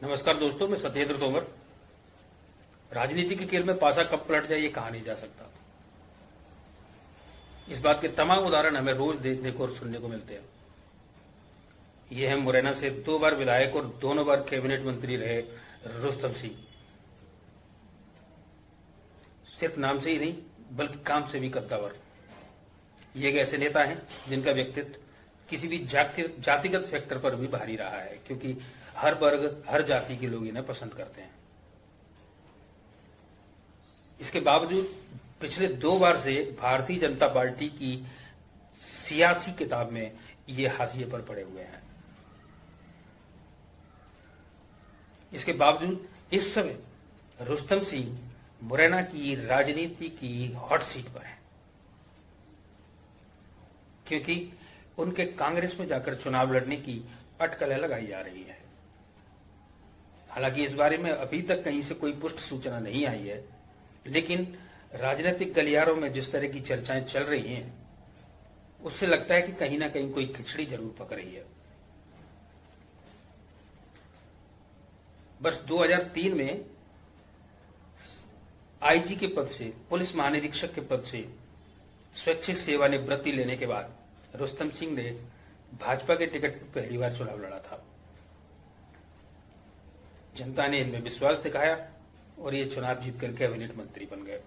नमस्कार दोस्तों, मैं सत्येंद्र तोमर। राजनीति के खेल में पासा कब पलट जाए ये कहा नहीं जा सकता। इस बात के तमाम उदाहरण हमें रोज देखने को और सुनने को मिलते हैं। ये है मुरैना से 2 बार विधायक और दोनों बार कैबिनेट मंत्री रहे रुस्तम सिंह। सिर्फ नाम से ही नहीं बल्कि काम से भी कद्दावर। ये एक ऐसे नेता हैं जिनका व्यक्तित्व किसी भी जातिगत फैक्टर पर भी भारी रहा है, क्योंकि हर वर्ग हर जाति के लोग इन्हें पसंद करते हैं। इसके बावजूद पिछले 2 बार से भारतीय जनता पार्टी की सियासी किताब में ये हाशिए पर पड़े हुए हैं। इसके बावजूद इस समय रुस्तम सिंह मुरैना की राजनीति की हॉट सीट पर है, क्योंकि उनके कांग्रेस में जाकर चुनाव लड़ने की अटकलें लगाई जा रही है। हालांकि इस बारे में अभी तक कहीं से कोई पुष्ट सूचना नहीं आई है, लेकिन राजनीतिक गलियारों में जिस तरह की चर्चाएं चल रही हैं, उससे लगता है कि कहीं ना कहीं कोई खिचड़ी जरूर पक रही है। वर्ष 2003 में आईजी के पद से, पुलिस महानिरीक्षक के पद से स्वैच्छिक सेवानिवृत्ति लेने के बाद रुस्तम सिंह ने भाजपा के टिकट पर पहली बार चुनाव लड़ा था। जनता ने इनमें विश्वास दिखाया और ये चुनाव जीतकर कैबिनेट मंत्री बन गए।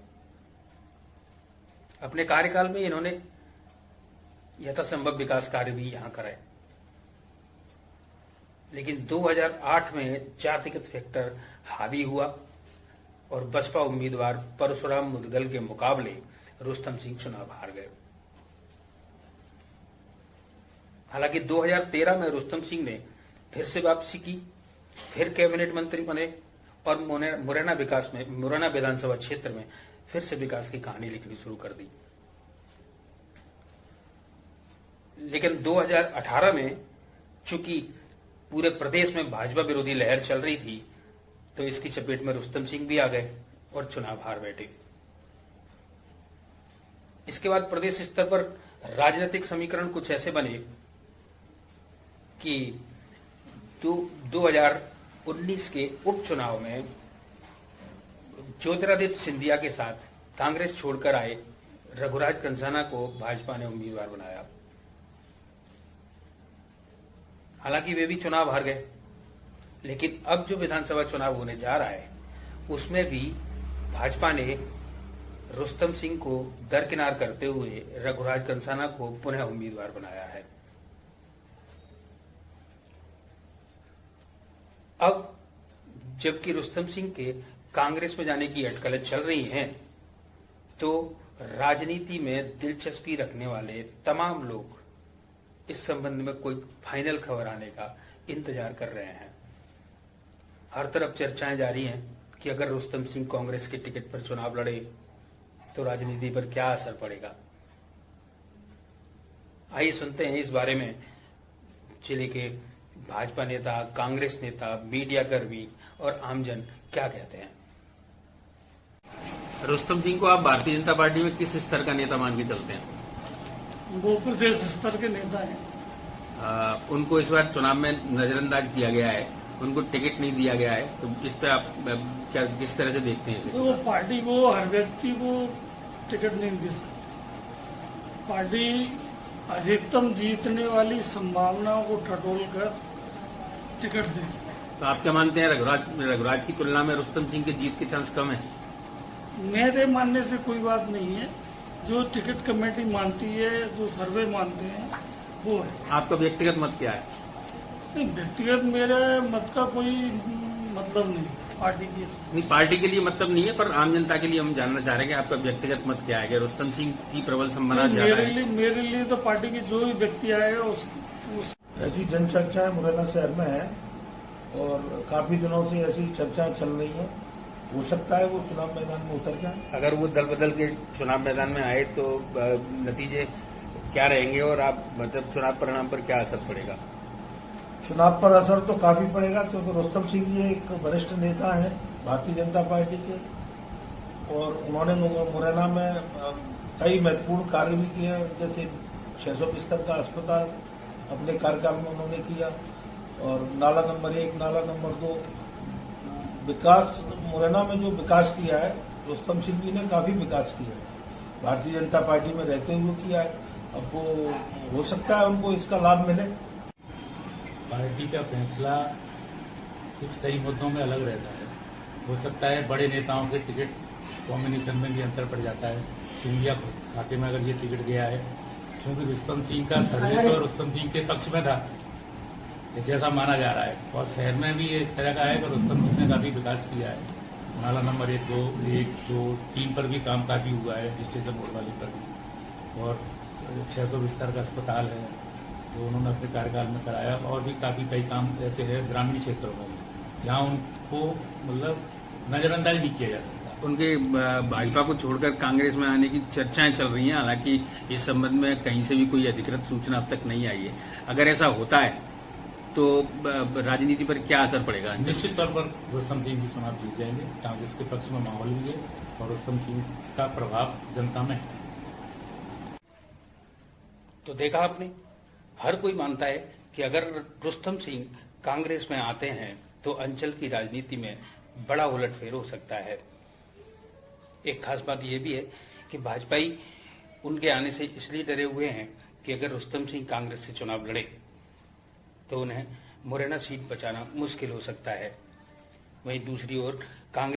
अपने कार्यकाल में इन्होंने यथासंभव विकास कार्य भी यहां कराए, लेकिन 2008 में जातिगत फैक्टर हावी हुआ और बसपा उम्मीदवार परशुराम मुदगल के मुकाबले रुस्तम सिंह चुनाव हार गए। हालांकि 2013 में रुस्तम सिंह ने फिर से वापसी की, फिर कैबिनेट मंत्री बने और मुरैना विधानसभा क्षेत्र में फिर से विकास की कहानी लिखनी शुरू कर दी। लेकिन 2018 में चूंकि पूरे प्रदेश में भाजपा विरोधी लहर चल रही थी, तो इसकी चपेट में रुस्तम सिंह भी आ गए और चुनाव हार बैठे। इसके बाद प्रदेश स्तर पर राजनीतिक समीकरण कुछ ऐसे बने कि 2019 के उपचुनाव में ज्योतिरादित्य सिंधिया के साथ कांग्रेस छोड़कर आए रघुराज कंसाना को भाजपा ने उम्मीदवार बनाया। हालांकि वे भी चुनाव हार गए, लेकिन अब जो विधानसभा चुनाव होने जा रहा है उसमें भी भाजपा ने रुस्तम सिंह को दरकिनार करते हुए रघुराज कंसाना को पुनः उम्मीदवार बनाया है। अब जबकि रुस्तम सिंह के कांग्रेस में जाने की अटकलें चल रही हैं, तो राजनीति में दिलचस्पी रखने वाले तमाम लोग इस संबंध में कोई फाइनल खबर आने का इंतजार कर रहे हैं। हर तरफ चर्चाएं जारी हैं कि अगर रुस्तम सिंह कांग्रेस के टिकट पर चुनाव लड़े तो राजनीति पर क्या असर पड़ेगा। आइए सुनते हैं इस बारे में जिले के भाजपा नेता, कांग्रेस नेता, मीडिया कर्मी और आमजन क्या कहते हैं। रुस्तम सिंह को आप भारतीय जनता पार्टी में किस स्तर का नेता मान के चलते हैं? वो प्रदेश स्तर के नेता हैं। उनको इस बार चुनाव में नजरअंदाज किया गया है, उनको टिकट नहीं दिया गया है, तो इस पे आप क्या किस तरह से देखते हैं? तो वो पार्टी को, हर व्यक्ति को टिकट नहीं दे सकती। पार्टी अधिकतम जीतने वाली संभावनाओं को टटोल कर टिकट दे। तो आप क्या मानते हैं, रघुराज की तुलना में रुस्तम सिंह के जीत के चांस कम है? मेरे मानने से कोई बात नहीं है। जो टिकट कमेटी मानती है, जो सर्वे मानते हैं, वो है। आपका व्यक्तिगत मत क्या है? नहीं, व्यक्तिगत मेरे मत का कोई मतलब नहीं। पार्टी की नहीं, पार्टी के लिए मतलब नहीं है, पर आम जनता के लिए हम जानना चाह रहे हैं कि आपका व्यक्तिगत मत क्या है? कि रुस्तम सिंह की प्रबल संभावना ज्यादा है? मेरे लिए तो पार्टी की जो भी व्यक्ति आएगा ऐसी जनचर्चाएं मुरैना शहर में है और काफी दिनों से ऐसी चर्चाएं चल रही हैं। हो सकता है वो चुनाव मैदान में उतर जाए। अगर वो दल बदल के चुनाव मैदान में आए तो नतीजे क्या रहेंगे और आप मतलब चुनाव परिणाम पर क्या असर पड़ेगा? चुनाव पर असर तो काफी पड़ेगा, क्योंकि रुस्तम सिंह जी एक वरिष्ठ नेता है भारतीय जनता पार्टी के और उन्होंने मुरैना में कई महत्वपूर्ण कार्य भी किए, जैसे 600 बिस्तर का अस्पताल अपने कार्यकाल में उन्होंने किया और नाला नंबर 1, नाला नंबर 2 विकास मुरैना में जो विकास किया है रुस्तम सिंह जी ने काफी विकास किया है, भारतीय जनता पार्टी में रहते हुए किया है। अब वो हो सकता है उनको इसका लाभ मिले। पार्टी का फैसला कुछ कई मुद्दों में अलग रहता है। हो सकता है बड़े नेताओं के टिकट कॉम्बिनेशन में भी अंतर पड़ जाता है। सिंधिया खाते में अगर ये टिकट गया है, क्योंकि रुस्तम सिंह का सर्वे तो रुस्तम सिंह के पक्ष में था, जैसा माना जा रहा है। और शहर में भी इस तरह का है कि रुस्तम सिंह ने काफी विकास किया है। नाला नंबर 1, 2, 3 पर भी काम काफी हुआ है, स्टेशन रोड वाली पर भी। और 600 बिस्तर का अस्पताल है जो उन्होंने अपने कार्यकाल में कराया। और भी काफी कई काम ऐसे है ग्रामीण क्षेत्रों में जहाँ उनको मतलब नजरअंदाज नहीं किया जा सकता। उनके भाजपा को छोड़कर कांग्रेस में आने की चर्चाएं चल रही हैं, हालांकि इस संबंध में कहीं से भी कोई अधिकृत सूचना अब तक नहीं आई है। अगर ऐसा होता है तो राजनीति पर क्या असर पड़ेगा? निश्चित तौर पर रुस्तम सिंह जी चुनाव जीत जाएंगे। कांग्रेस के पक्ष में माहौल भी है और रुस्तम सिंह का प्रभाव जनता में है। तो देखा आपने, हर कोई मानता है कि अगर रुस्तम सिंह कांग्रेस में आते हैं तो अंचल की राजनीति में बड़ा उलटफेर हो सकता है। एक खास बात यह भी है कि भाजपाई उनके आने से इसलिए डरे हुए हैं कि अगर रुस्तम सिंह कांग्रेस से चुनाव लड़े तो उन्हें मुरैना सीट बचाना मुश्किल हो सकता है। वहीं दूसरी ओर कांग्रेस